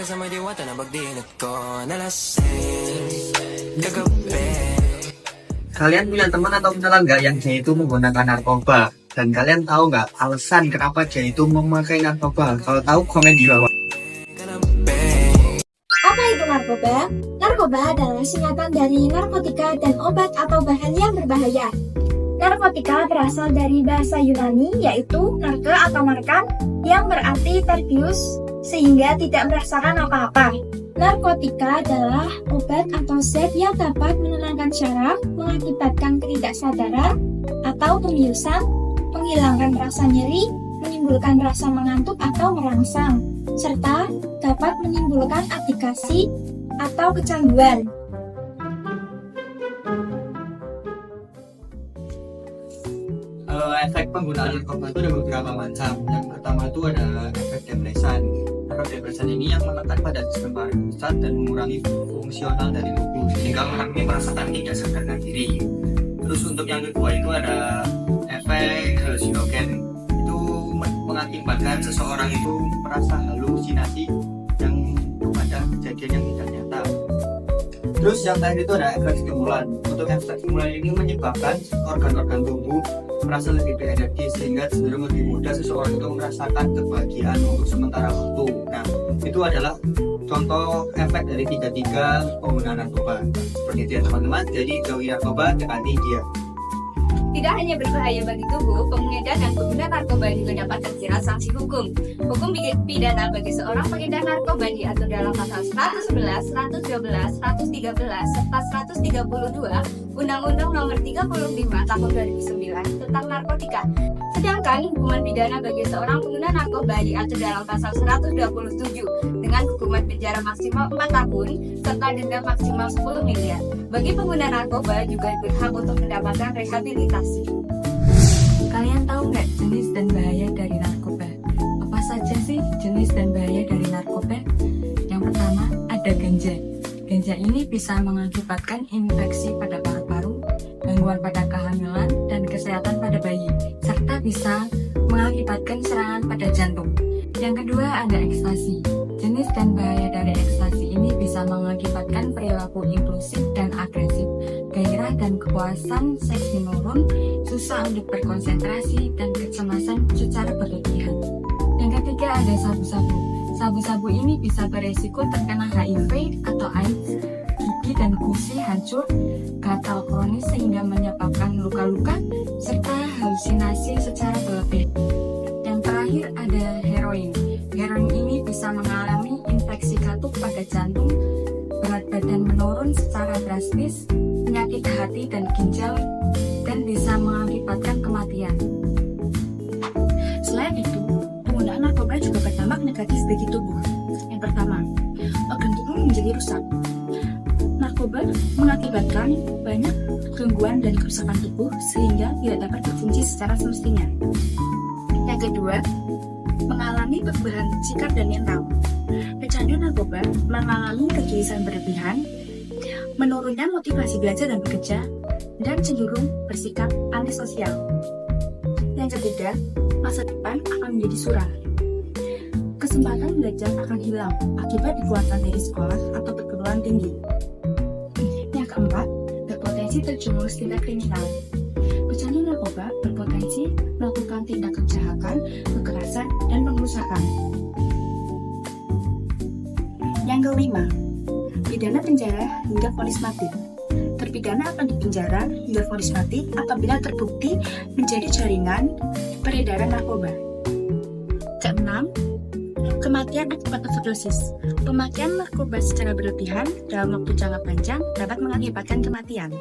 kasama diwata na pagdinat ko nalasing kagabi. Kalian punya teman atau kenalan nggak yang dia itu menggunakan narkoba? Dan kalian tahu nggak alasan kenapa dia itu memakai narkoba? Kalau tahu komen di bawah. Apa itu narkoba? Narkoba adalah singkatan dari narkotika dan obat atau bahan yang berbahaya. Narkotika berasal dari bahasa Yunani yaitu narke atau makan yang berarti terbius sehingga tidak merasakan apa-apa. Narkotika adalah obat atau zat yang dapat menenangkan syaraf, mengakibatkan ketidaksadaran atau pembiusan, menghilangkan rasa nyeri, menimbulkan rasa mengantuk atau merangsang, serta dapat menimbulkan adikasi atau kecanduan. Efek penggunaan narkoba itu ada beberapa macam. Yang pertama itu ada efek depresan. Efek depresan ini yang menekan pada sistem pusat dan mengurangi fungsional dari tubuh sehingga orang ini merasakan tidak sadarkan diri. Terus untuk yang kedua itu ada efek halusinogen. Itu mengakibatkan seseorang itu merasa halusinasi yang pada kejadian yang tidak nyata. Terus yang terakhir itu ada efek stimulan. Untuk efek stimulan ini menyebabkan organ-organ tubuh merasa lebih berenergi sehingga cenderung lebih mudah seseorang itu merasakan kebahagiaan untuk sementara waktu. Nah, itu adalah contoh efek dari tiga penggunaan narkoba. Seperti itu ya teman-teman. Jadi jauhi narkoba, dekati dia. Tidak hanya berbahaya bagi tubuh, pengedar dan pengguna narkoba juga dapat terjerat sanksi hukum. Hukum pidana bagi seorang pengedar narkoba diatur dalam pasal 111, 112, 113, serta 132 Undang-Undang Nomor 35 Tahun 2009 tentang narkotika. Sedangkan hukuman pidana bagi seorang pengguna narkoba diatur dalam pasal 127 dengan hukuman penjara maksimal 4 tahun serta denda maksimal 10 miliar. Bagi pengguna narkoba juga berhak untuk mendapatkan rehabilitasi. Kalian tahu nggak jenis dan bahaya dari narkoba? Apa saja sih jenis dan bahaya dari narkoba? Yang pertama, ada ganja. Ganja ini bisa mengakibatkan infeksi pada paru-paru, gangguan pada kehamilan, dan kesehatan pada bayi, serta bisa mengakibatkan serangan pada jantung. Yang kedua, ada ekstasi. Jenis dan bahaya dari ekstasi ini bisa mengakibatkan perilaku impulsif dan agresif, gairah dan kepuasan seks menurun, susah untuk berkonsentrasi, dan kecemasan secara berlebihan. Yang ketiga ada sabu-sabu. Sabu-sabu ini bisa beresiko terkena HIV atau AIDS, gigi dan gusi hancur, gatal kronis sehingga menyebabkan luka-luka, serta halusinasi secara berlebihan. Yang terakhir ada heroin. Heroin ini bisa mengalami infeksi katup pada jantung, berat badan menurun secara drastis, penyakit hati dan ginjal, dan bisa mengakibatkan kematian. Selain itu, penggunaan narkoba juga berdampak negatif bagi tubuh. Yang pertama, organ tubuh menjadi rusak. Narkoba mengakibatkan banyak gangguan dan kerusakan tubuh sehingga tidak dapat berfungsi secara semestinya. Yang kedua, mengalami perubahan sikap dan mental. Pecandu narkoba mengalami kegelisahan berlebihan, menurunnya motivasi belajar dan bekerja, dan cenderung bersikap antisosial. Yang ketiga, masa depan akan menjadi suram. Kesempatan belajar akan hilang akibat dikeluarkan dari sekolah atau perguruan tinggi. Yang keempat, berpotensi terjerumus tindak kriminal. Pecandu narkoba berpotensi melakukan tindak kejahatan, kekerasan, dan pengrusakan. Yang kelima, pidana penjara hingga vonis mati. Terpidana akan dipenjara hingga vonis mati apabila terbukti menjadi jaringan peredaran narkoba. Keenam, kematian akibat overdosis. Pemakaian narkoba secara berlebihan dalam waktu jangka panjang dapat mengakibatkan kematian.